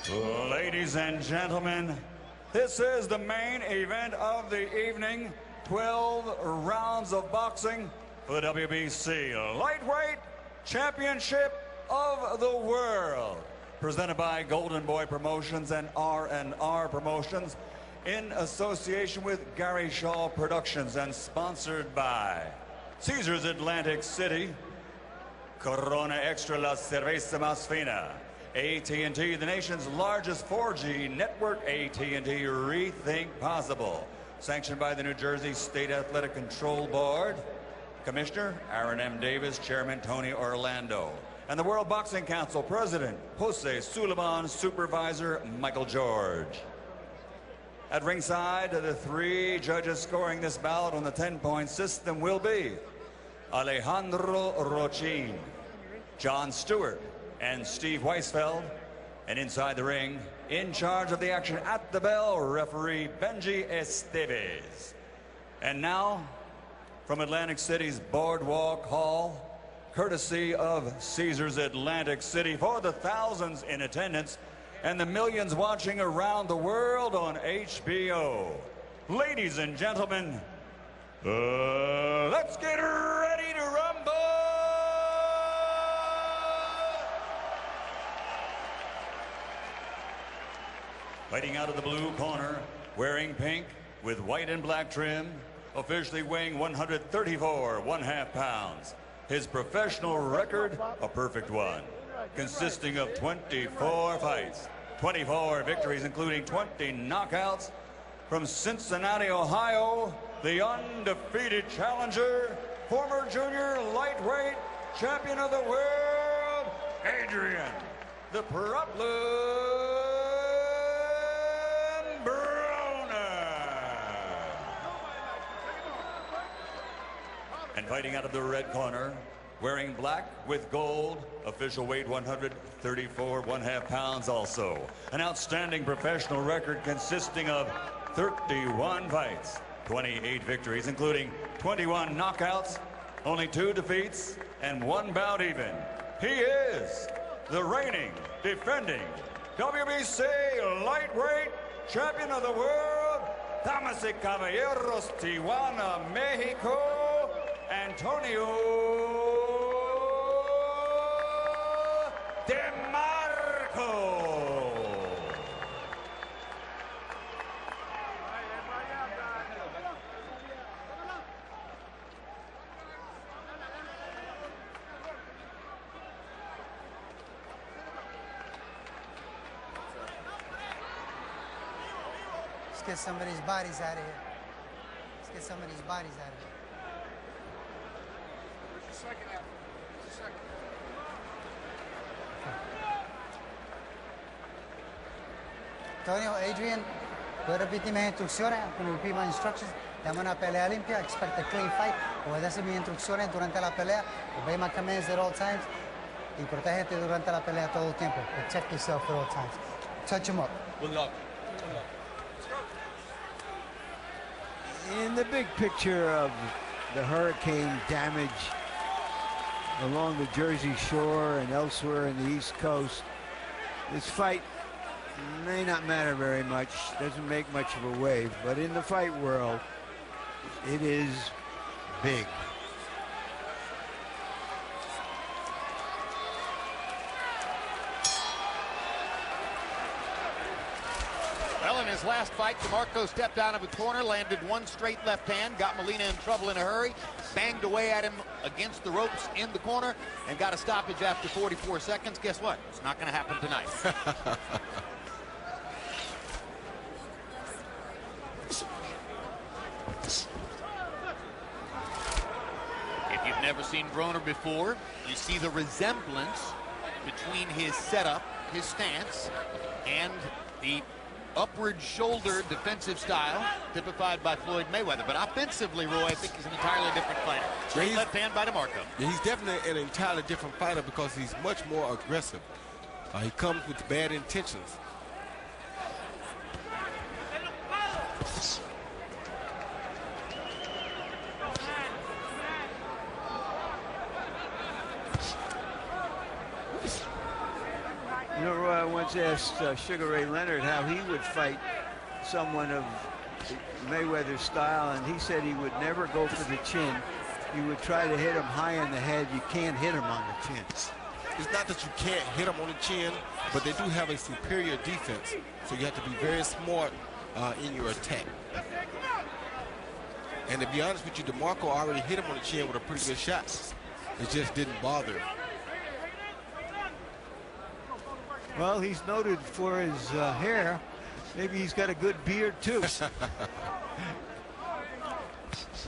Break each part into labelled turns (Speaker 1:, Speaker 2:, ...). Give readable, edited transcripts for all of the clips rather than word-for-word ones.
Speaker 1: Ladies and gentlemen, this is the main event of the evening. 12 rounds of boxing for the WBC Lightweight Championship of the World. Presented by Golden Boy Promotions and R&R Promotions in association with Gary Shaw Productions and sponsored by Caesars Atlantic City, Corona Extra La Cerveza Más Fina, AT&T, the nation's largest 4G network, AT&T Rethink Possible. Sanctioned by the New Jersey State Athletic Control Board. Commissioner Aaron M. Davis, Chairman Tony Orlando. And the World Boxing Council President Jose Suleiman, Supervisor Michael George. At ringside, the three judges scoring this bout on the 10-point system will be Alejandro Rochin, John Stewart, and Steve Weisfeld. And inside the ring, in charge of the action at the bell, referee Benji Esteves. And now, from Atlantic City's Boardwalk Hall, courtesy of Caesars Atlantic City, for the thousands in attendance and the millions watching around the world on HBO. Ladies and gentlemen, let's get ready to rumble! Fighting out of the blue corner, wearing pink with white and black trim, officially weighing 134 1/2 pounds. His professional record, a perfect one, consisting of 24 fights, 24 victories, including 20 knockouts. From Cincinnati, Ohio, the undefeated challenger, former junior lightweight champion of the world, Adrien, the Broner. And fighting out of the red corner, wearing black with gold, official weight 134 1/2 pounds also. An outstanding professional record consisting of 31 fights, 28 victories, including 21 knockouts, only 2 defeats, and 1 bout even. He is the reigning, defending WBC lightweight champion of the world, damas y caballeros, Tijuana, Mexico, Antonio DeMarco.
Speaker 2: Let's get some of these bodies out of here. Let's get some of these bodies out of here. Antonio, Adrien, puoi repetirme instrucciones, con prima instructions. Dame una pelea limpia, expect a clean fight. Obedece mis instrucciones durante la pelea. Obey my commands at all times. Y protégete durante la pelea todo el tiempo. Protect yourself at all times. Touch him up.
Speaker 3: Good luck.
Speaker 4: In the big picture of the hurricane damage along the Jersey Shore and elsewhere in the East Coast, this fight may not matter very much, doesn't make much of a wave, but in the fight world, it is big.
Speaker 3: Well, in his last fight, DeMarco stepped out of the corner, landed one straight left hand, got Molina in trouble in a hurry, banged away at him against the ropes in the corner, and got a stoppage after 44 seconds. Guess what? It's not going to happen tonight. If you've never seen Broner before, you see the resemblance between his setup, his stance, and the upward shoulder defensive style typified by Floyd Mayweather. But offensively, Roy, I think he's an entirely different fighter. Straight left hand by DeMarco.
Speaker 5: Yeah, he's definitely an entirely different fighter because he's much more aggressive. He comes with bad intentions.
Speaker 4: You know, Roy, I once asked Sugar Ray Leonard how he would fight someone of Mayweather's style, and he said he would never go for the chin. He would try to hit him high in the head. You can't hit him on the chin.
Speaker 5: It's not that you can't hit them on the chin, but they do have a superior defense. So you have to be very smart in your attack. And to be honest with you, DeMarco already hit him on the chin with a pretty good shot. It just didn't bother him.
Speaker 4: Well, he's noted for his hair. Maybe he's got a good beard, too.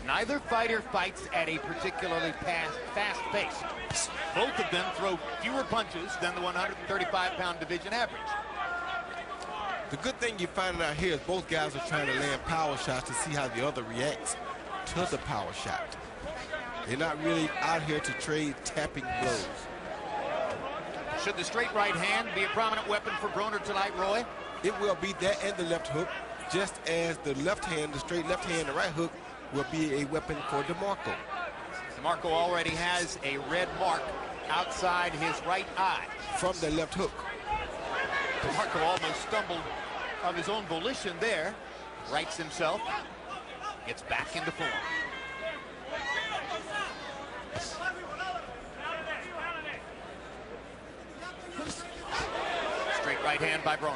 Speaker 3: Neither fighter fights at a particularly fast pace. Both of them throw fewer punches than the 135-pound division average.
Speaker 5: The good thing you find out here is both guys are trying to land power shots to see how the other reacts to the power shot. They're not really out here to trade tapping blows.
Speaker 3: Should the straight right hand be a prominent weapon for Broner tonight, Roy?
Speaker 5: It will be that and the left hook, just as the left hand, the straight left hand, the right hook will be a weapon for DeMarco.
Speaker 3: DeMarco already has a red mark outside his right eye.
Speaker 5: From the left hook.
Speaker 3: DeMarco almost stumbled of his own volition there. Rights himself. Gets back into form. Straight right hand by Broner.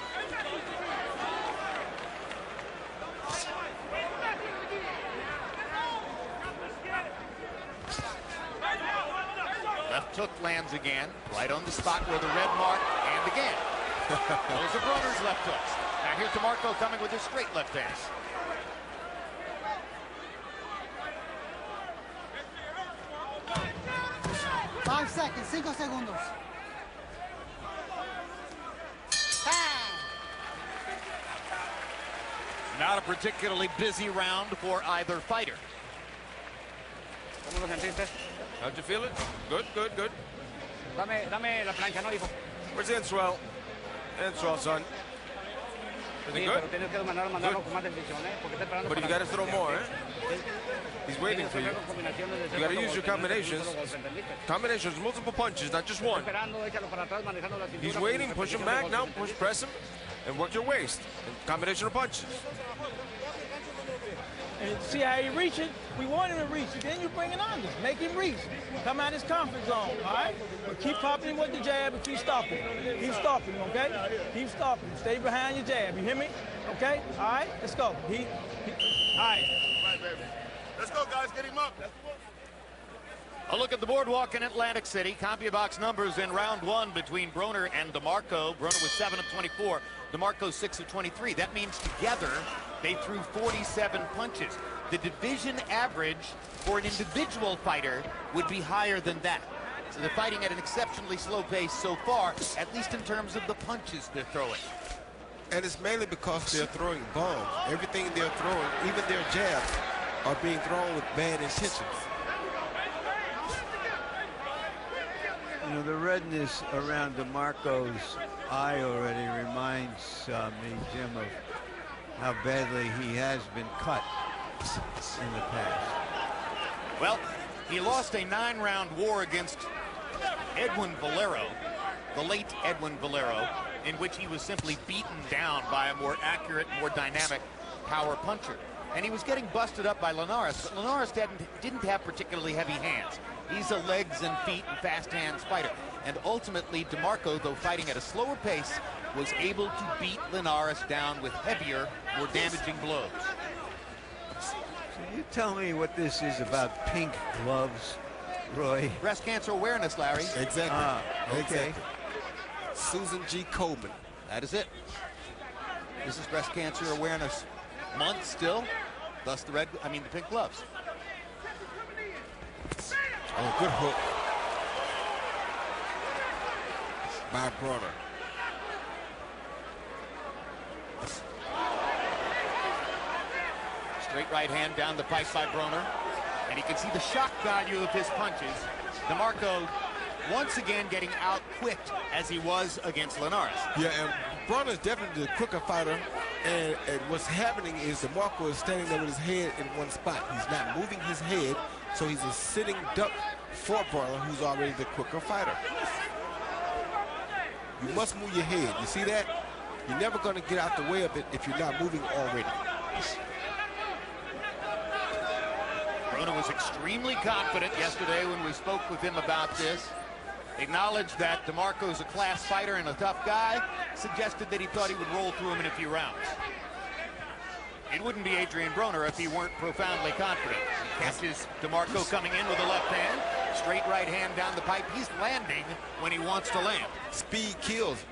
Speaker 3: Left hook lands again, right on the spot where the red mark, and again. Those are Broner's left hooks. Now here's DeMarco coming with his straight left hand.
Speaker 2: 5 seconds, 5 segundos.
Speaker 3: Not a particularly busy round for either fighter.
Speaker 6: ¿Cómo lo sentiste?
Speaker 7: How'd you feel it? Good, good, good.
Speaker 6: Dame la plancha, ¿no, hijo?
Speaker 7: Where's the in-swell? In-swell, son. Is
Speaker 6: Sí,
Speaker 7: it good?
Speaker 6: pero tienes que mandarlo con más decisión, ¿eh? Porque está esperando
Speaker 7: But you
Speaker 6: para-
Speaker 7: gotta throw more, eh? He's waiting
Speaker 6: Tienes
Speaker 7: for
Speaker 6: que
Speaker 7: you.
Speaker 6: hacer combinaciones de
Speaker 7: You gotta
Speaker 6: seis
Speaker 7: use your
Speaker 6: golpes, no
Speaker 7: combinations.
Speaker 6: solo golpe, ¿entendiste?
Speaker 7: Combinations, multiple punches, not just one.
Speaker 6: Esperando, échalo para atrás, manejando la cintura
Speaker 7: He's
Speaker 6: con
Speaker 7: waiting, push him
Speaker 6: repetición de
Speaker 7: back
Speaker 6: golpes,
Speaker 7: now,
Speaker 6: ¿entendiste?
Speaker 7: push, press him, and work your waist. And combination of punches.
Speaker 8: And see how he reaching? We want him to reach. Then you bring it under. Make him reach. Come out his comfort zone, all right? But keep popping him with the jab and keep stopping. Keep stopping him, okay? Keep stopping him. Stay behind your jab. You hear me? Okay? All right? Let's go. All right.
Speaker 7: Let's go, guys. Get him up.
Speaker 3: A look at the boardwalk in Atlantic City. CompuBox numbers in round one between Broner and DeMarco. Broner was 7 of 24. DeMarco 6 of 23. That means together they threw 47 punches. The division average for an individual fighter would be higher than that. So they're fighting at an exceptionally slow pace so far, at least in terms of the punches they're throwing.
Speaker 5: And it's mainly because they're throwing bombs. Everything they're throwing, even their jabs, are being thrown with bad intentions.
Speaker 4: You know, the redness around DeMarco's eye already reminds me, Jim, of how badly he has been cut in the past.
Speaker 3: Well, he lost a 9-round war against Edwin Valero, the late Edwin Valero, in which he was simply beaten down by a more accurate, more dynamic power puncher. And he was getting busted up by Linares, but Linares didn't have particularly heavy hands. He's a legs and feet and fast hands fighter. And ultimately, DeMarco, though fighting at a slower pace, was able to beat Linares down with heavier, more damaging blows.
Speaker 4: So you tell me what this is about pink gloves, Roy.
Speaker 3: Breast cancer awareness, Larry.
Speaker 5: Exactly.
Speaker 4: Okay.
Speaker 5: Exactly. Susan G. Coleman.
Speaker 3: That is it. This is Breast Cancer Awareness Month still, thus the pink gloves.
Speaker 5: Oh, good hook by Broner.
Speaker 3: Straight right hand down the pipe by Broner. And you can see the shock value of his punches. DeMarco once again getting out-quicked as he was against Linares.
Speaker 5: Yeah, and Broner's definitely the quicker fighter. And what's happening is DeMarco is standing there with his head in one spot. He's not moving his head, so he's a sitting duck for Broner, who's already the quicker fighter. You must move your head. You see that? You're never going to get out the way of it if you're not moving already.
Speaker 3: Broner was extremely confident yesterday when we spoke with him about this. Acknowledged that DeMarco's a class fighter and a tough guy. Suggested that he thought he would roll through him in a few rounds. It wouldn't be Adrien Broner if he weren't profoundly confident. He catches DeMarco coming in with a left hand. Straight right hand down the pipe. He's landing when he wants to land.
Speaker 5: Speed kills,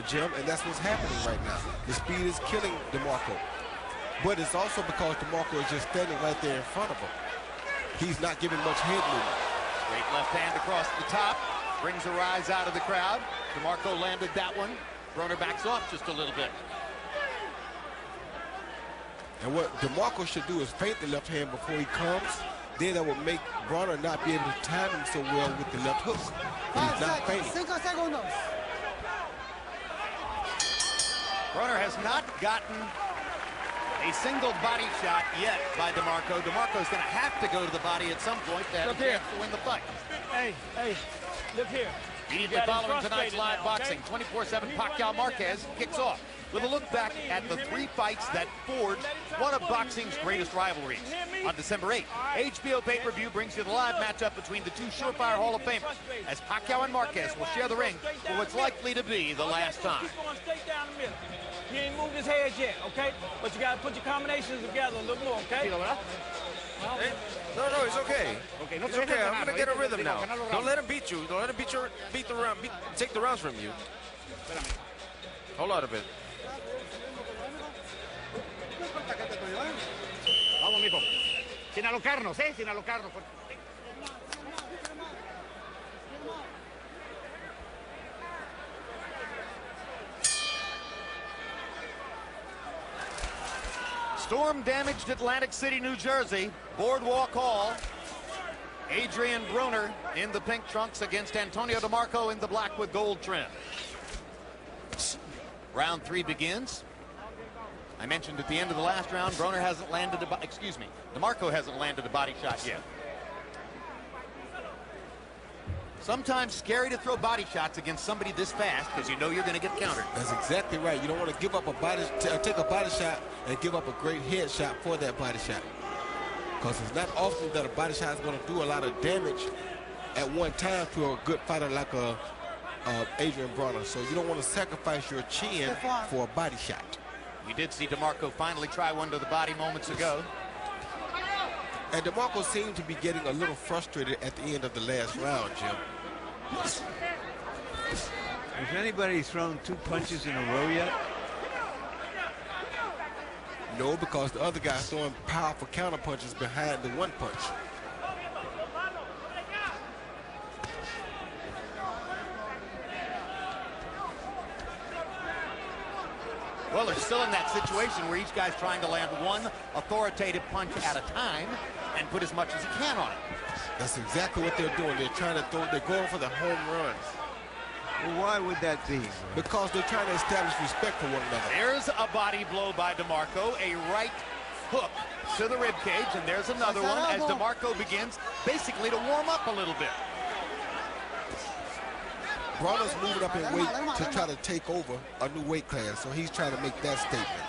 Speaker 5: Jim, and that's what's happening right now. The speed is killing DeMarco. But it's also because DeMarco is just standing right there in front of him. He's not giving much head movement.
Speaker 3: Straight left hand across the top. Brings a rise out of the crowd. DeMarco landed that one. Broner backs off just a little bit.
Speaker 5: And what DeMarco should do is feint the left hand before he comes. Then that will make Broner not be able to time him so well with the left hook. He's not feinting.
Speaker 2: 5 segundos.
Speaker 3: Broner has not gotten a single body shot yet by DeMarco. DeMarco's going to have to go to the body at some point to have a chance to win the fight.
Speaker 8: Hey, look here.
Speaker 3: Immediately following tonight's live boxing, 24/7 Pacquiao Marquez kicks off with a look back at the 3 fights that forged one of boxing's greatest rivalries. On December 8th, HBO pay-per-view brings you the live matchup between the 2 surefire Hall of Famers, as Pacquiao and Marquez will share the ring for what's likely to be the last time.
Speaker 8: He's going straight down the middle. He ain't moved his head yet, okay? But you got to put your combinations together a little more, okay?
Speaker 7: No, it's okay.
Speaker 6: Okay, no
Speaker 7: It's
Speaker 6: te
Speaker 7: okay.
Speaker 6: dejes
Speaker 7: I'm
Speaker 6: ganar,
Speaker 7: gonna get a
Speaker 6: ¿oíste?
Speaker 7: rhythm
Speaker 6: Digo,
Speaker 7: now.
Speaker 6: ganar los
Speaker 7: Don't
Speaker 6: rounds.
Speaker 7: let him beat you. Don't let him take the rounds from you. Hold on a bit.
Speaker 6: Vamos, mijo. Sin alocarnos, ¿eh? Sin alocarnos.
Speaker 3: Storm-damaged Atlantic City, New Jersey, Boardwalk Hall. Adrien Broner in the pink trunks against Antonio DeMarco in the black with gold trim. Round 3 begins. I mentioned at the end of the last round, DeMarco hasn't landed a body shot yet. Sometimes scary to throw body shots against somebody this fast because you know you're going to get countered.
Speaker 5: That's exactly right. You don't want to give up a body, take a body shot and give up a great head shot for that body shot. Because it's not often that a body shot is going to do a lot of damage at one time to a good fighter like Adrien Broner. So you don't want to sacrifice your chin for a body shot.
Speaker 3: We did see DeMarco finally try one to the body moments ago.
Speaker 5: And DeMarco seemed to be getting a little frustrated at the end of the last round, Jim.
Speaker 4: Has anybody thrown 2 punches in a row yet?
Speaker 5: No, because the other guy's throwing powerful counter punches behind the 1 punch.
Speaker 3: Well, they're still in that situation where each guy's trying to land one authoritative punch at a time and put as much as he can on it.
Speaker 5: That's exactly what they're doing. They're trying to they're going for the home runs.
Speaker 4: Well, why would that be?
Speaker 5: Because they're trying to establish respect for one another.
Speaker 3: There's a body blow by DeMarco, a right hook to the rib cage, and there's another one as DeMarco begins basically to warm up a little bit.
Speaker 5: Broner's moving up in weight to try to take over a new weight class, so he's trying to make that statement.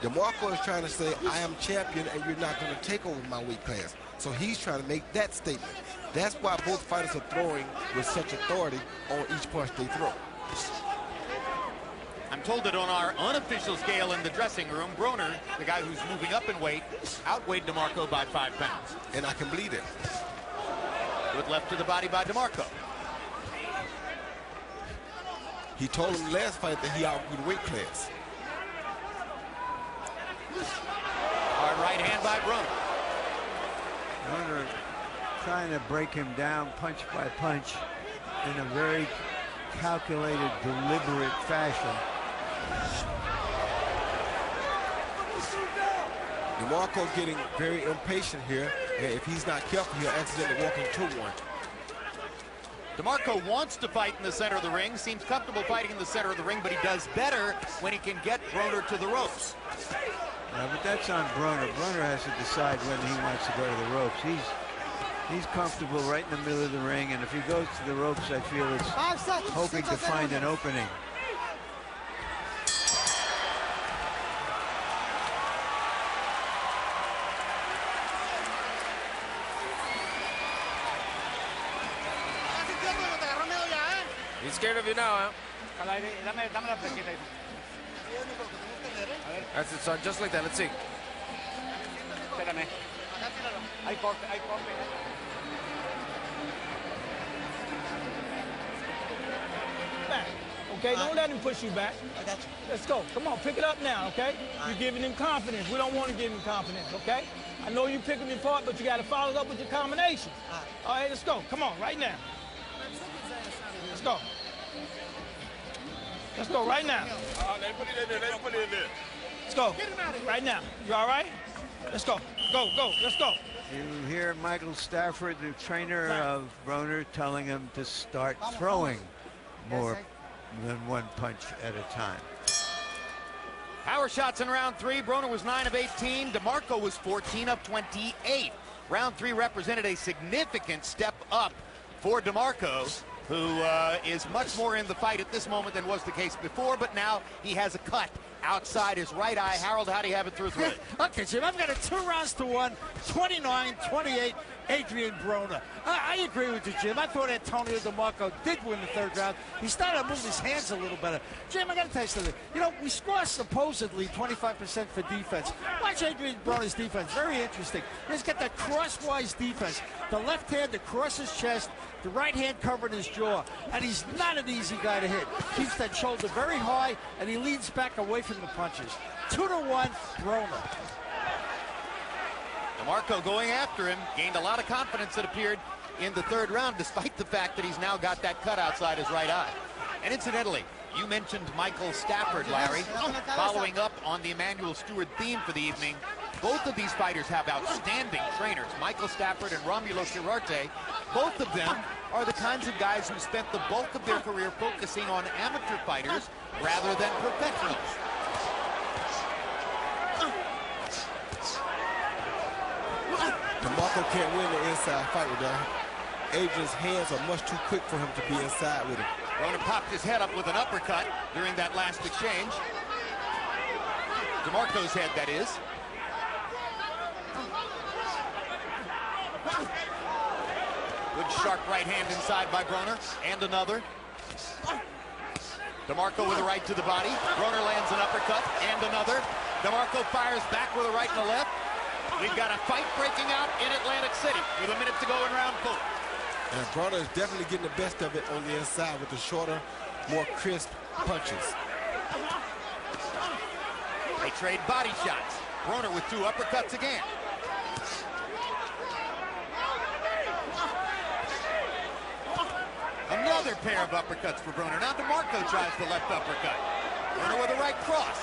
Speaker 5: DeMarco is trying to say, I am champion and you're not going to take over my weight class. So he's trying to make that statement. That's why both fighters are throwing with such authority on each punch they throw.
Speaker 3: I'm told that on our unofficial scale in the dressing room, Broner, the guy who's moving up in weight, outweighed DeMarco by 5 pounds.
Speaker 5: And I can believe it.
Speaker 3: Good left to the body by DeMarco.
Speaker 5: He told him last fight that he outgrew the weight class.
Speaker 3: Hard right hand by Broner.
Speaker 4: Broner trying to break him down punch by punch in a very calculated, deliberate fashion.
Speaker 5: DeMarco getting very impatient here, and if he's not careful, he'll accidentally walk into one.
Speaker 3: DeMarco wants to fight in the center of the ring, seems comfortable fighting in the center of the ring, but he does better when he can get Broner to the ropes.
Speaker 4: Yeah, but that's on Broner. Broner has to decide when he wants to go to the ropes. He's comfortable right in the middle of the ring, and if he goes to the ropes, I feel it's hoping to find an opening.
Speaker 7: He's scared of you now, huh?
Speaker 6: Dame la fresquita.
Speaker 7: That's it, son. Just like that. Let's see.
Speaker 6: Espérame. Hay corte, hay corte.
Speaker 8: Back. Okay, don't let him push you back.
Speaker 2: I got you.
Speaker 8: Let's go. Come on, pick it up now, okay? You're giving him confidence. We don't want to give him confidence, okay? I know you're picking him apart, but you got to follow it up with your combinations. All right, let's go. Come on, right now. Let's go. Let's go right now.
Speaker 7: Let him put it in there. Let him put it in there.
Speaker 8: Let's go. Right now. You all right? Let's go. Go, go. Let's go.
Speaker 4: You hear Michael Stafford, the trainer of Broner, telling him to start throwing more than one punch at a time.
Speaker 3: Power shots in round 3. Broner was 9 of 18. DeMarco was 14 of 28. Round 3 represented a significant step up for DeMarco, who is much more in the fight at this moment than was the case before, but now he has a cut outside his right eye. Harold, how do you have it through 3?
Speaker 9: Okay, Jim, I've got a 2-1, 29-28, Adrien Broner. I agree with you, Jim. I thought Antonio DeMarco did win the 3rd round. He started to move his hands a little better. Jim, I got to tell you something. You know, we score supposedly 25% for defense. Watch Adrien Broner's defense. Very interesting. He's got that crosswise defense. The left hand across his chest, the right hand covering his jaw. And he's not an easy guy to hit. Keeps that shoulder very high, and he leans back away from the punches. 2-1, Broner.
Speaker 3: DeMarco going after him, gained a lot of confidence, it appeared, in the 3rd round, despite the fact that he's now got that cut outside his right eye. And incidentally, you mentioned Michael Stafford, Larry. Following up on the Emmanuel Stewart theme for the evening, both of these fighters have outstanding trainers, Michael Stafford and Romulo Chirarte. Both of them are the kinds of guys who spent the bulk of their career focusing on amateur fighters rather than professionals.
Speaker 5: DeMarco can't win the inside fight with that. Adrian's hands are much too quick for him to be inside with him.
Speaker 3: Broner popped his head up with an uppercut during that last exchange. DeMarco's head, that is. Good sharp right hand inside by Broner, and another. DeMarco with a right to the body. Broner lands an uppercut, and another. DeMarco fires back with a right and a left. We've got a fight breaking out in Atlantic City with a minute to go in round 4.
Speaker 5: And Broner is definitely getting the best of it on the inside with the shorter, more crisp punches.
Speaker 3: They trade body shots. Broner with 2 uppercuts again. Another pair of uppercuts for Broner. Now DeMarco tries the left uppercut. Broner with a right cross.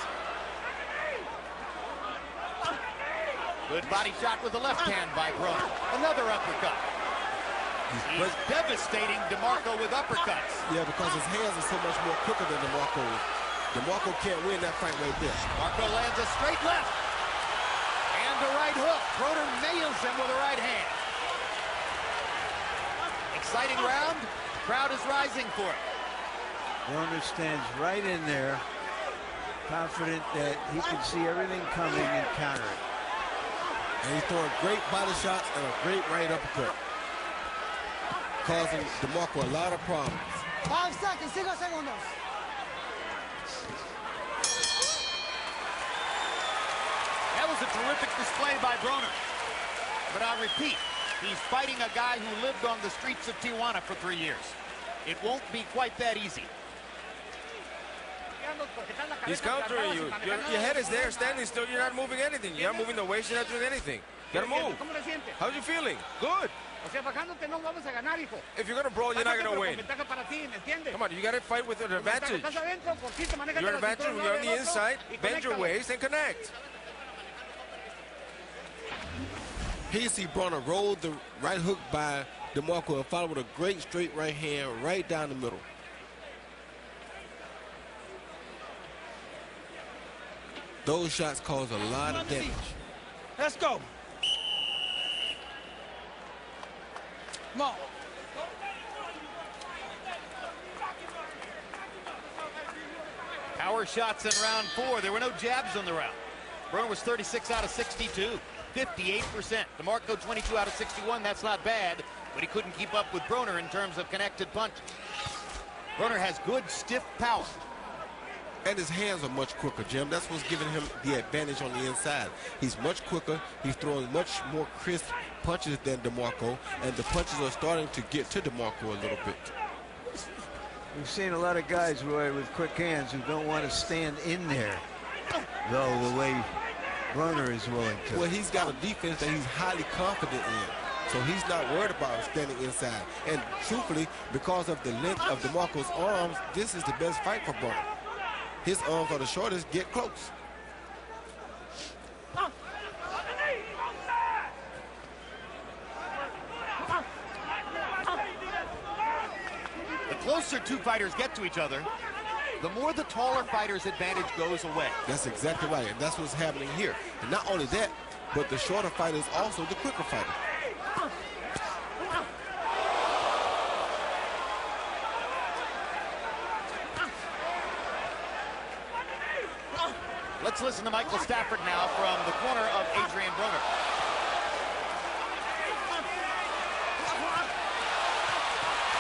Speaker 3: Good body shot with the left hand by Broner. Another uppercut. He's devastating DeMarco with uppercuts.
Speaker 5: Yeah, because his hands are so much more quicker than DeMarco's. DeMarco can't win that fight right there.
Speaker 3: DeMarco lands a straight left. And a right hook. Broner nails him with a right hand. Exciting round. Crowd is rising for it.
Speaker 4: Broner stands right in there, confident that he can see everything coming and counter it.
Speaker 5: And he's throwing great body shots and a great right uppercut, causing DeMarco a lot of problems.
Speaker 2: 5 seconds, 5 segundos.
Speaker 3: That was a terrific display by Broner. But I'll repeat, he's fighting a guy who lived on the streets of Tijuana for 3 years. It won't be quite that easy.
Speaker 7: He's countering you. Your head is there, standing still. You're not moving anything. You're not moving the waist. You're not doing anything. You gotta move. How are you feeling? Good. If you're gonna brawl, you're not gonna win. Come on, you gotta fight with an advantage. You're an advantage when you're on the inside. Bend your waist and connect.
Speaker 5: Here you see Broner roll the right hook by DeMarco and follow with a great straight right hand right down the middle. Those shots cause a lot of damage.
Speaker 8: Let's go. Come on.
Speaker 3: Power shots in round 4. There were no jabs on the round. Broner was 36 out of 62, 58%. DeMarco 22 out of 61. That's not bad, but he couldn't keep up with Broner in terms of connected punches. Broner has good, stiff power.
Speaker 5: And his hands are much quicker, Jim. That's what's giving him the advantage on the inside. He's much quicker. He's throwing much more crisp punches than DeMarco, and the punches are starting to get to DeMarco a little bit.
Speaker 4: We've seen a lot of guys, Roy, with quick hands who don't want to stand in there, though, the way Broner is willing to.
Speaker 5: Well, he's got a defense that he's highly confident in, so he's not worried about standing inside. And truthfully, because of the length of DeMarco's arms, this is the best fight for Broner. His arms are the shortest, get close.
Speaker 3: The closer two fighters get to each other, the more the taller fighter's advantage goes away.
Speaker 5: That's exactly right, and that's what's happening here. And not only that, but the shorter fighter is also the quicker fighter.
Speaker 3: Let's listen to Michael Stafford now from the corner of Adrien Broner.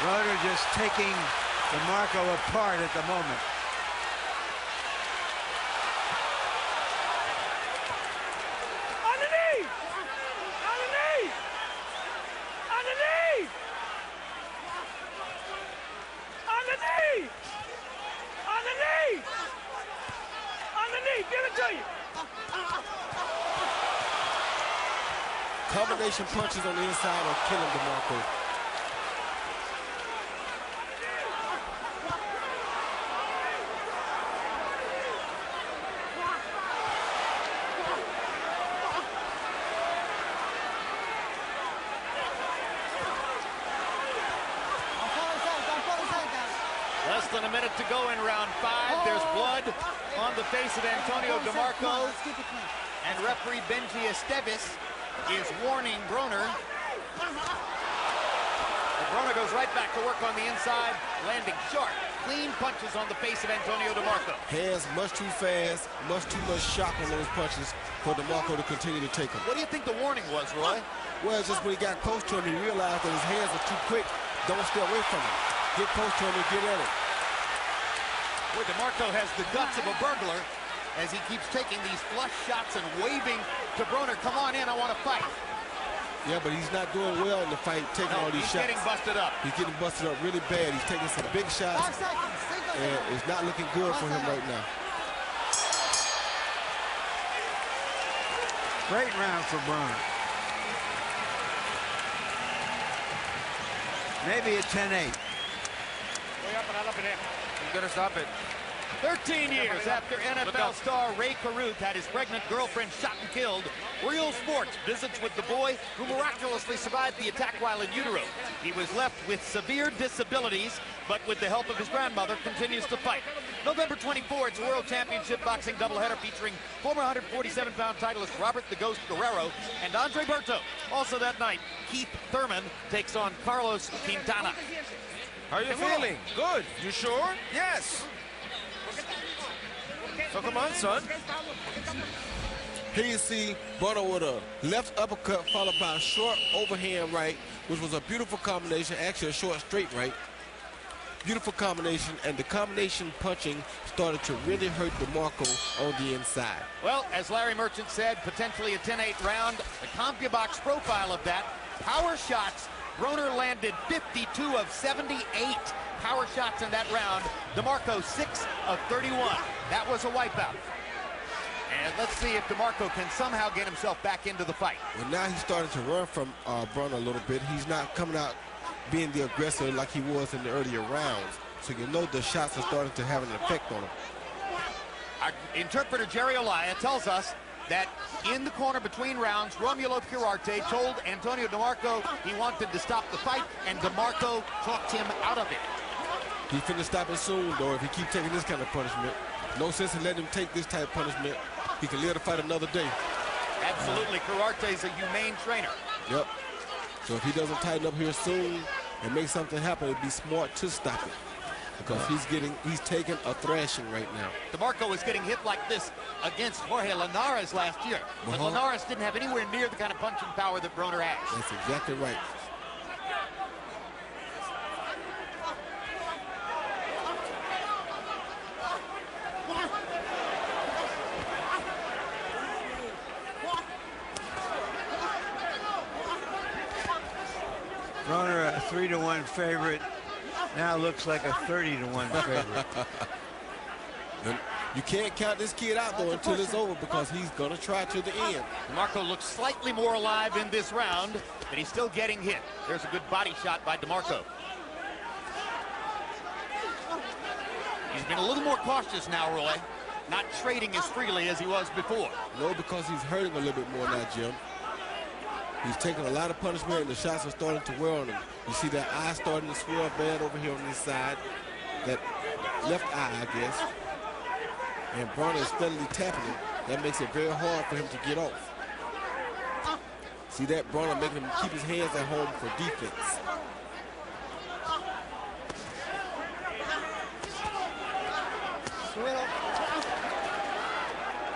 Speaker 4: Broner just taking DeMarco apart at the moment.
Speaker 8: On the knee! On the knee! On the knee! On the knee! On the knee! On the knee! Give it to you!
Speaker 5: Combination punches on the inside are killing DeMarco.
Speaker 3: Less than a minute to go in round 5. There's blood on the face of Antonio DeMarco. And referee Benji Esteves is warning Broner. And Broner goes right back to work on the inside, landing sharp, clean punches on the face of Antonio DeMarco.
Speaker 5: Hands much too fast, much too much shock on those punches for DeMarco to continue to take them.
Speaker 3: What do you think the warning was, Roy?
Speaker 5: Well, it's just when he got close to him, he realized that his hands are too quick. Don't stay away from him. Get close to him and get at it.
Speaker 3: Boy, DeMarco has the guts of a burglar as he keeps taking these flush shots and waving to Broner, come on in, I want to fight.
Speaker 5: Yeah, but he's not doing well in the fight, taking all these shots.
Speaker 3: He's getting busted up.
Speaker 5: He's getting busted up really bad. He's taking some big shots, and it's not looking good for him right now.
Speaker 4: Great round for Broner. Maybe a 10-8.
Speaker 7: He's gonna stop it.
Speaker 3: 13 years after NFL star Ray Caruth had his pregnant girlfriend shot and killed, Real Sports visits with the boy who miraculously survived the attack while in utero. He was left with severe disabilities, but with the help of his grandmother, continues to fight. November 24th, it's a World Championship boxing doubleheader featuring former 147-pound titleist Robert the Ghost Guerrero and Andre Berto. Also that night, Keith Thurman takes on Carlos Quintana.
Speaker 7: How are you feeling? Good. You sure? Yes. So come on, son.
Speaker 5: Here you see Broner with a left uppercut followed by a short overhand right, which was a beautiful combination, actually a short straight right. Beautiful combination, and the combination punching started to really hurt DeMarco on the inside.
Speaker 3: Well, as Larry Merchant said, potentially a 10-8 round. The CompuBox profile of that, power shots, Broner landed 52 of 78 power shots in that round. DeMarco 6 of 31. That was a wipeout. And let's see if DeMarco can somehow get himself back into the fight.
Speaker 5: Well, now he's starting to run from Broner a little bit. He's not coming out being the aggressor like he was in the earlier rounds. So you know the shots are starting to have an effect on him.
Speaker 3: Our interpreter Jerry Olaya tells us that in the corner between rounds, Romulo Curarte told Antonio DeMarco he wanted to stop the fight, and DeMarco talked him out of it.
Speaker 5: He's finna stop it soon, though, if he keep taking this kind of punishment. No sense in letting him take this type of punishment. He can live to fight another day.
Speaker 3: Absolutely, Curate's a humane trainer.
Speaker 5: Yep. So if he doesn't tighten up here soon and make something happen, it'd be smart to stop it. Because he's taking a thrashing right now.
Speaker 3: DeMarco was getting hit like this against Jorge Linares last year. But Linares didn't have anywhere near the kind of punching power that Broner has.
Speaker 5: That's exactly right.
Speaker 4: 3-to-1 favorite now looks like a 30-to-1 favorite.
Speaker 5: And you can't count this kid out, though, until it's over, because he's going to try to the end.
Speaker 3: DeMarco looks slightly more alive in this round, but he's still getting hit. There's a good body shot by DeMarco. He's been a little more cautious now, Roy. Not trading as freely as he was before.
Speaker 5: No, because he's hurting a little bit more now, Jim. He's taking a lot of punishment, and the shots are starting to wear on him. You see that eye starting to swell bad over here on this side. That left eye, I guess. And Broner is steadily tapping him. That makes it very hard for him to get off. See that? Broner making him keep his hands at home for defense.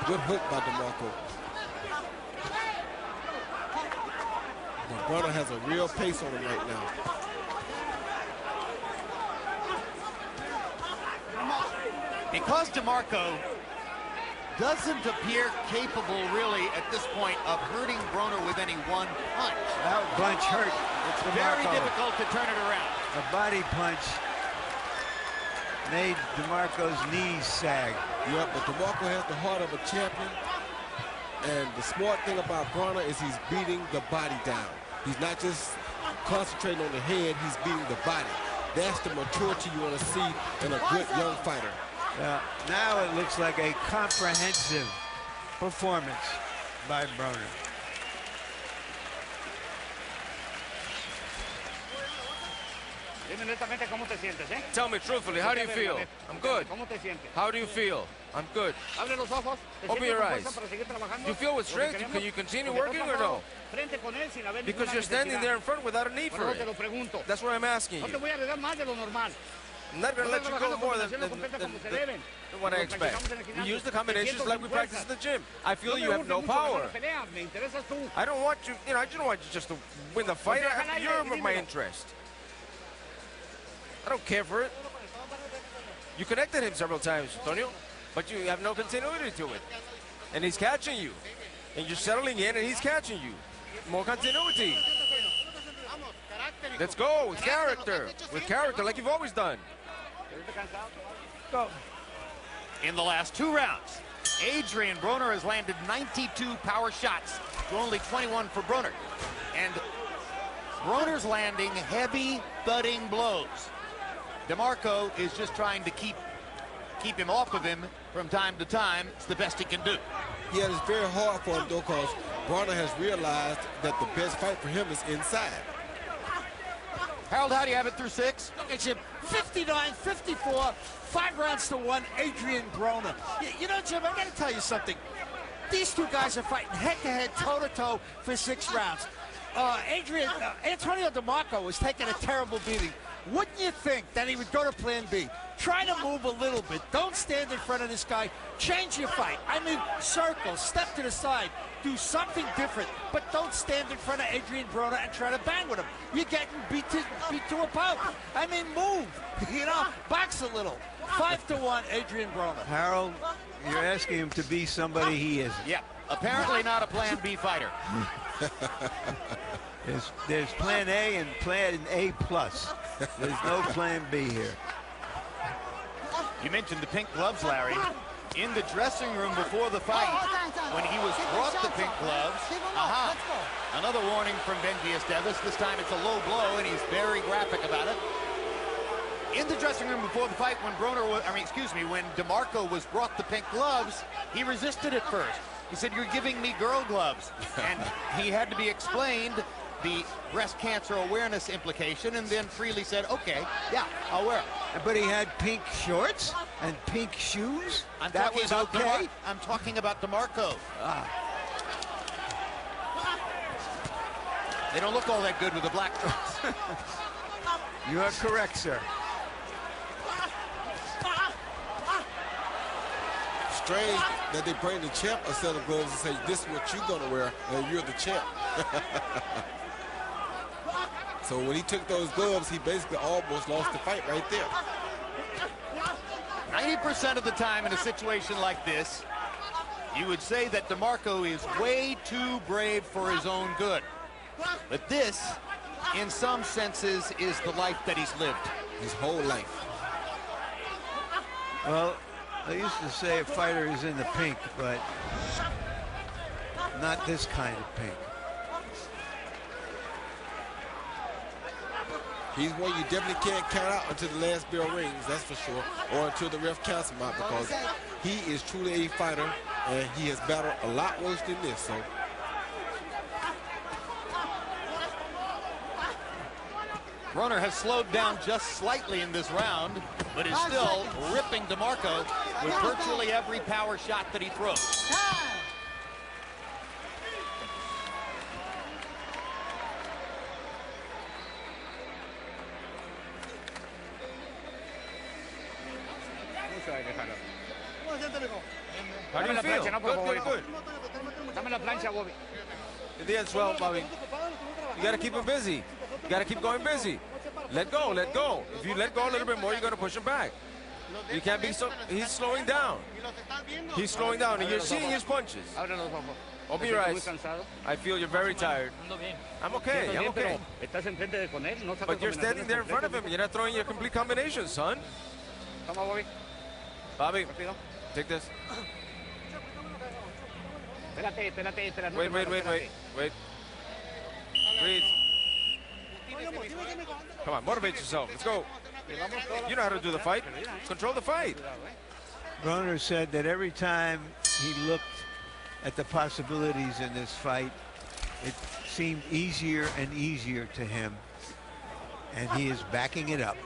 Speaker 5: Good hook by DeMarco. Now Broner has a real pace on him right now.
Speaker 3: Because DeMarco doesn't appear capable, really, at this point, of hurting Broner with any one punch.
Speaker 4: That punch hurt.
Speaker 3: It's very difficult to turn it around.
Speaker 4: A body punch made DeMarco's knees sag.
Speaker 5: Yeah, but DeMarco has the heart of a champion. And the smart thing about Broner is he's beating the body down. He's not just concentrating on the head, he's beating the body. That's the maturity you want to see in a good young fighter.
Speaker 4: Now it looks like a comprehensive performance by Broner.
Speaker 7: Tell me truthfully, how do you feel? I'm good. How do you feel? I'm good. Open your eyes. You feel with strength? Can you continue working or no? Because you're standing there in front without a need for it. That's what I'm asking you. I'm not going to let you go more than what I expect. You use the combinations like we practice in the gym. I feel you have no power. I don't want you, I just don't want you just to win the fight. You're my interest. I don't care for it. You connected him several times, Antonio, but you have no continuity to it. And he's catching you. And you're settling in and he's catching you. More continuity. Let's go with character. With character like you've always done.
Speaker 3: Go. In the last 2 rounds, Adrien Broner has landed 92 power shots to only 21 for Broner. And Broner's landing heavy, thudding blows. DeMarco is just trying to keep him off of him from time to time. It's the best he can do.
Speaker 5: Yeah, it's very hard for him, though, because Broner has realized that the best fight for him is inside.
Speaker 3: Harold, how do you have it through 6?
Speaker 9: Look at Jim, 59-54, 5 rounds to 1, Adrien Broner. You know, Jim, I got to tell you something. These two guys are fighting head-to-head, toe-to-toe for 6 rounds. Antonio DeMarco was taking a terrible beating. Wouldn't you think that he would go to plan B? Try to move a little bit. Don't stand in front of this guy. Change your fight. I mean, circle, step to the side. Do something different. But don't stand in front of Adrien Broner and try to bang with him. You're getting beat to a pulp. I mean, move. Box a little. 5-1, Adrien Broner.
Speaker 4: Harold, you're asking him to be somebody he isn't.
Speaker 3: Yeah, apparently not a plan B fighter.
Speaker 4: There's plan A and plan A+. There's no plan B here.
Speaker 3: You mentioned the pink gloves, Larry. In the dressing room before the fight, when he was brought the pink gloves, another warning from Benji Esteves. This time it's a low blow, and he's very graphic about it. In the dressing room before the fight, when when DeMarco was brought the pink gloves, he resisted at first. He said, "You're giving me girl gloves," and he had to be explained the breast cancer awareness implication, and then freely said, "Okay, yeah, I'll wear them."
Speaker 4: But he had pink shorts and pink shoes.
Speaker 3: That was okay. I'm talking about DeMarco. They don't look all that good with the black trunks.
Speaker 4: You are correct, sir.
Speaker 5: Strange that they bring the champ a set of gloves and say, "This is what you're gonna wear, and you're the champ." So when he took those gloves, he basically almost lost the fight right there.
Speaker 3: 90% of the time in a situation like this, you would say that DeMarco is way too brave for his own good. But this in some senses, is the life that he's lived.
Speaker 5: His whole life.
Speaker 4: Well, I used to say a fighter is in the pink, but not this kind of pink.
Speaker 5: He's one you definitely can't count out until the last bell rings, that's for sure, or until the ref counts him out, because he is truly a fighter, and he has battled a lot worse than this. So.
Speaker 3: Broner has slowed down just slightly in this round, but is still ripping DeMarco with virtually every power shot that he throws.
Speaker 7: How do you feel? Good. In the end, well, Bobby, you got to keep him busy. You got to keep going busy. Let go, let go. If you let go a little bit more, you're going to push him back. You can't be so. He's slowing down. He's slowing down, and you're seeing his punches. Open your eyes. I feel you're very tired. I'm okay. I'm okay. But you're standing there in front of him. You're not throwing your complete combination, son. Bobby, take this. Wait. Breathe. Come on, motivate yourself. Let's go. You know how to do the fight. Control the fight.
Speaker 4: Broner said that every time he looked at the possibilities in this fight, it seemed easier and easier to him, and he is backing it up.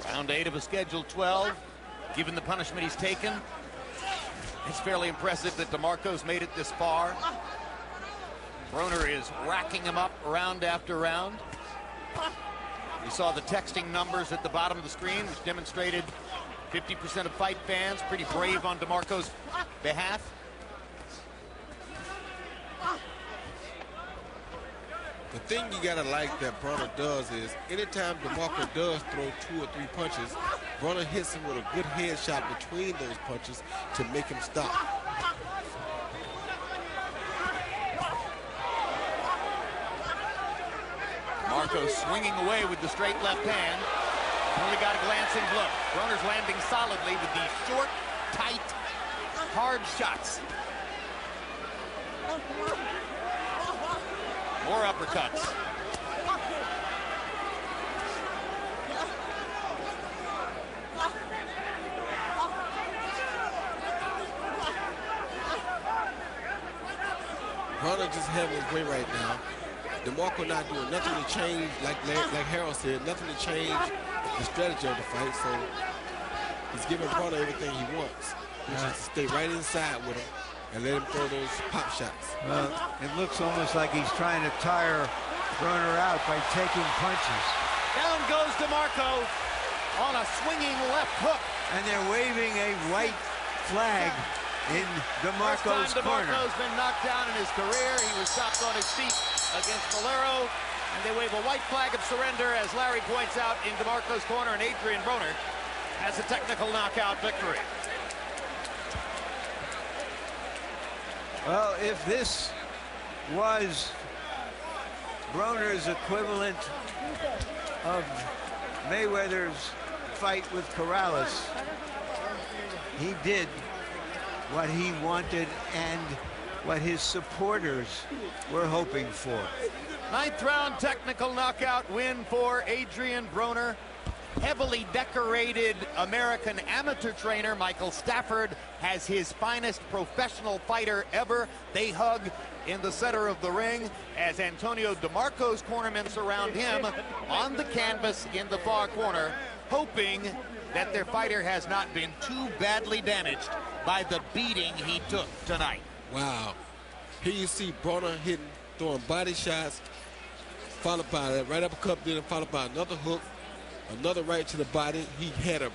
Speaker 3: Round 8 of a scheduled 12. Given the punishment he's taken, it's fairly impressive that DeMarco's made it this far. Broner is racking him up round after round. You saw the texting numbers at the bottom of the screen, which demonstrated 50% of fight fans pretty brave on DeMarco's behalf.
Speaker 5: The thing you gotta like that Broner does is anytime DeMarco does throw 2 or 3 punches, Broner hits him with a good headshot between those punches to make him stop.
Speaker 3: DeMarco swinging away with the straight left hand. Only got a glancing blow. Broner's landing solidly with these short, tight, hard shots. More uppercuts.
Speaker 5: Broner just having his way right now. DeMarco not doing nothing to change, like Harold said, nothing to change the strategy of the fight. So he's giving Broner everything he wants, which is to stay right inside with him and let him throw those pop shots.
Speaker 4: Well, it looks almost like he's trying to tire Broner out by taking punches.
Speaker 3: Down goes DeMarco on a swinging left hook.
Speaker 4: And they're waving a white flag in DeMarco's corner.
Speaker 3: DeMarco's been knocked down in his career. He was stopped on his feet against Valero, and they wave a white flag of surrender, as Larry points out, in DeMarco's corner, and Adrien Broner has a technical knockout victory.
Speaker 4: Well, if this was Broner's equivalent of Mayweather's fight with Corrales, he did what he wanted and what his supporters were hoping for.
Speaker 3: 9th round technical knockout win for Adrien Broner. Heavily decorated American amateur trainer Michael Stafford has his finest professional fighter ever. They hug in the center of the ring as Antonio DeMarco's cornermen surround him on the canvas in the far corner, hoping that their fighter has not been too badly damaged by the beating he took tonight.
Speaker 5: Wow. Here you see Broner throwing body shots, followed by that right uppercut, then followed by another hook, another right to the body. He had a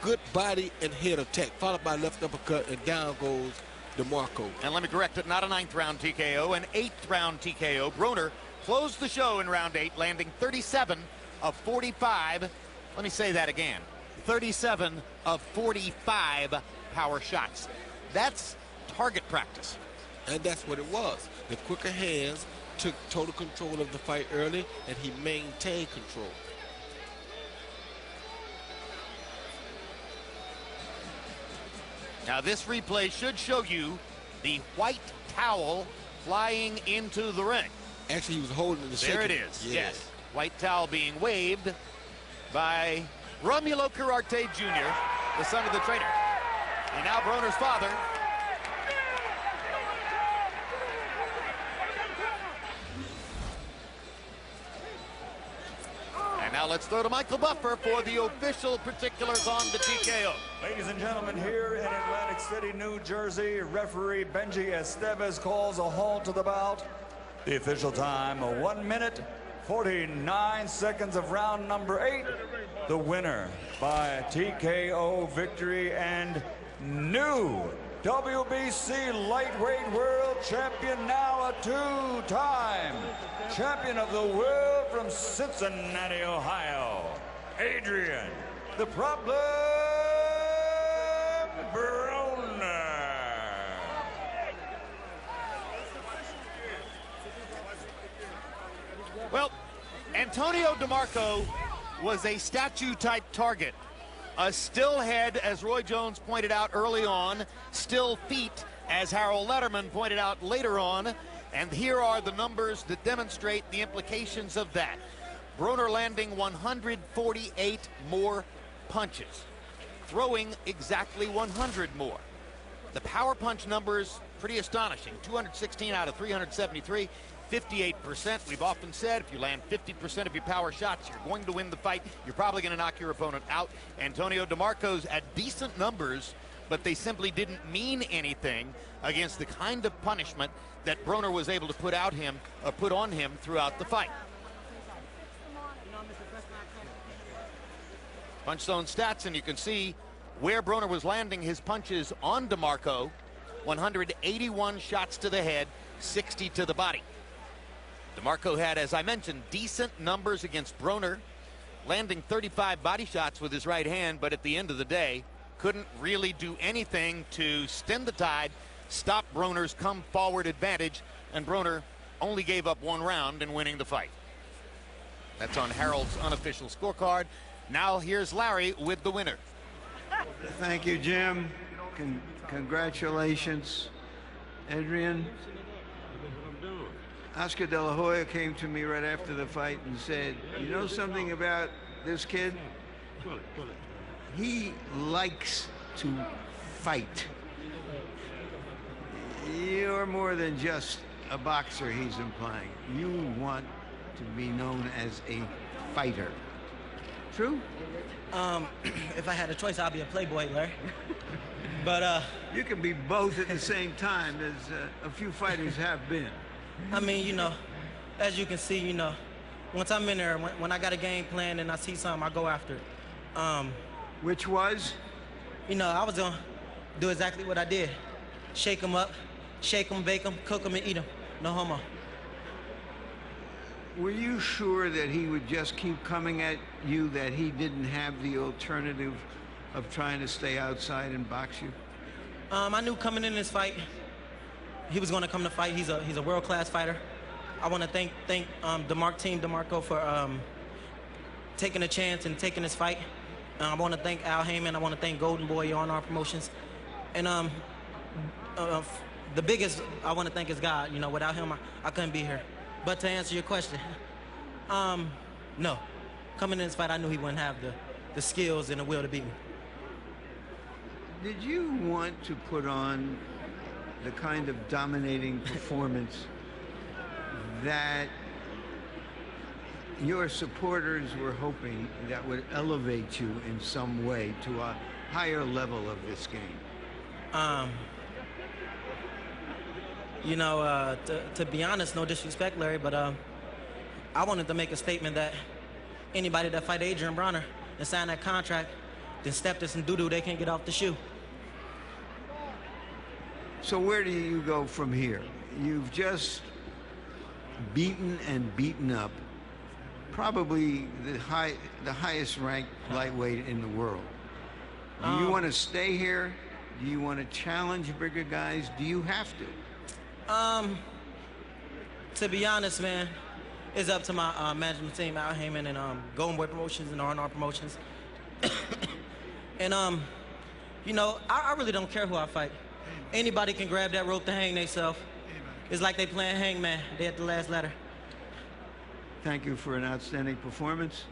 Speaker 5: good body and head attack, followed by left uppercut, and down goes DeMarco.
Speaker 3: And let me correct it, not a 9th round TKO, an 8th round TKO. Broner closed the show in round 8, landing 37 of 45. Let me say that again. 37 of 45 power shots. That's target practice.
Speaker 5: And that's what it was. The quicker hands, took total control of the fight early, and he maintained control.
Speaker 3: Now this replay should show you the white towel flying into the ring.
Speaker 5: Actually, he was holding the shaker.
Speaker 3: There it is,
Speaker 5: Yeah.
Speaker 3: yes. White towel being waved by Romulo Cararte Jr., the son of the trainer. And now Broner's father. And now let's throw to Michael Buffer for the official particulars on the TKO.
Speaker 1: Ladies and gentlemen, here in Atlantic City, New Jersey, referee Benji Estevez calls a halt to the bout. The official time, 1 minute, 49 seconds of round number 8. The winner by TKO victory and new WBC lightweight world champion, now a 2-time champion of the world from Cincinnati, Ohio, Adrien, the Problem Broner.
Speaker 3: Well, Antonio DeMarco was a statue-type target. A still head, as Roy Jones pointed out early on, still feet, as Harold Letterman pointed out later on, and here are the numbers that demonstrate the implications of that. Broner landing 148 more punches, throwing exactly 100 more. The power punch numbers, pretty astonishing. 216 out of 373. 58%. We've often said if you land 50% of your power shots, you're going to win the fight. You're probably going to knock your opponent out. Antonio DeMarco's at decent numbers, but they simply didn't mean anything against the kind of punishment that Broner was able to put on him throughout the fight. Punchstone stats, and you can see where Broner was landing his punches on DeMarco. 181 shots to the head, 60 to the body. DeMarco had, as I mentioned, decent numbers against Broner, landing 35 body shots with his right hand, but at the end of the day, couldn't really do anything to stem the tide, stop Broner's come forward advantage, and Broner only gave up 1 round in winning the fight. That's on Harold's unofficial scorecard. Now here's Larry with the winner.
Speaker 4: Thank you, Jim. Congratulations, Adrien. Oscar De La Hoya came to me right after the fight and said, you know something about this kid? He likes to fight. You're more than just a boxer, he's implying. You want to be known as a fighter. True?
Speaker 10: If I had a choice, I'd be a playboy, Larry. But
Speaker 4: you can be both at the same time, as a few fighters have been.
Speaker 10: I mean, you know, as you can see, you know, once I'm in there, when I got a game plan and I see something, I go after it.
Speaker 4: Which was?
Speaker 10: You know, I was gonna do exactly what I did. Shake them up, shake them, bake them, cook them, and eat them. No homo.
Speaker 4: Were you sure that he would just keep coming at you, that he didn't have the alternative of trying to stay outside and box you?
Speaker 10: I knew coming in this fight, he was going to come to fight. He's a world-class fighter. I want to thank Team DeMarco for taking a chance and taking this fight. I want to thank Al Heyman. I want to thank Golden Boy on our promotions. And the biggest I want to thank is God. You know, without him, I couldn't be here. But to answer your question, no. Coming in this fight, I knew he wouldn't have the skills and the will to beat me.
Speaker 4: Did you want to put on the kind of dominating performance that your supporters were hoping that would elevate you in some way to a higher level of this game?
Speaker 10: You know, to be honest, no disrespect, Larry, but I wanted to make a statement that anybody that fight Adrien Broner and sign that contract, then step this and doo-doo, they can't get off the shoe.
Speaker 4: So where do you go from here? You've just beaten and beaten up probably the highest ranked lightweight in the world. Do you want to stay here? Do you want to challenge bigger guys? Do you have to?
Speaker 10: To be honest, man, it's up to my management team, Al Heyman and Golden Boy Promotions and R&R Promotions. And, you know, I really don't care who I fight. Anybody can grab that rope to hang themselves. It's like they playing hangman. They at the last ladder.
Speaker 4: Thank you for an outstanding performance.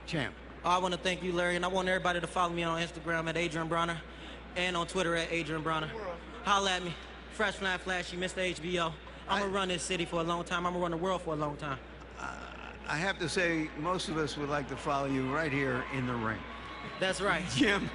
Speaker 4: Champ.
Speaker 10: I want to thank you, Larry, and I want everybody to follow me on Instagram at Adrien Broner and on Twitter at Adrien Broner. Holla at me. Fresh, flying, flashy, Mr. HBO. I'm going to run this city for a long time. I'm going to run the world for a long time.
Speaker 4: I have to say, most of us would like to follow you right here in the ring.
Speaker 10: That's right.
Speaker 4: Jim.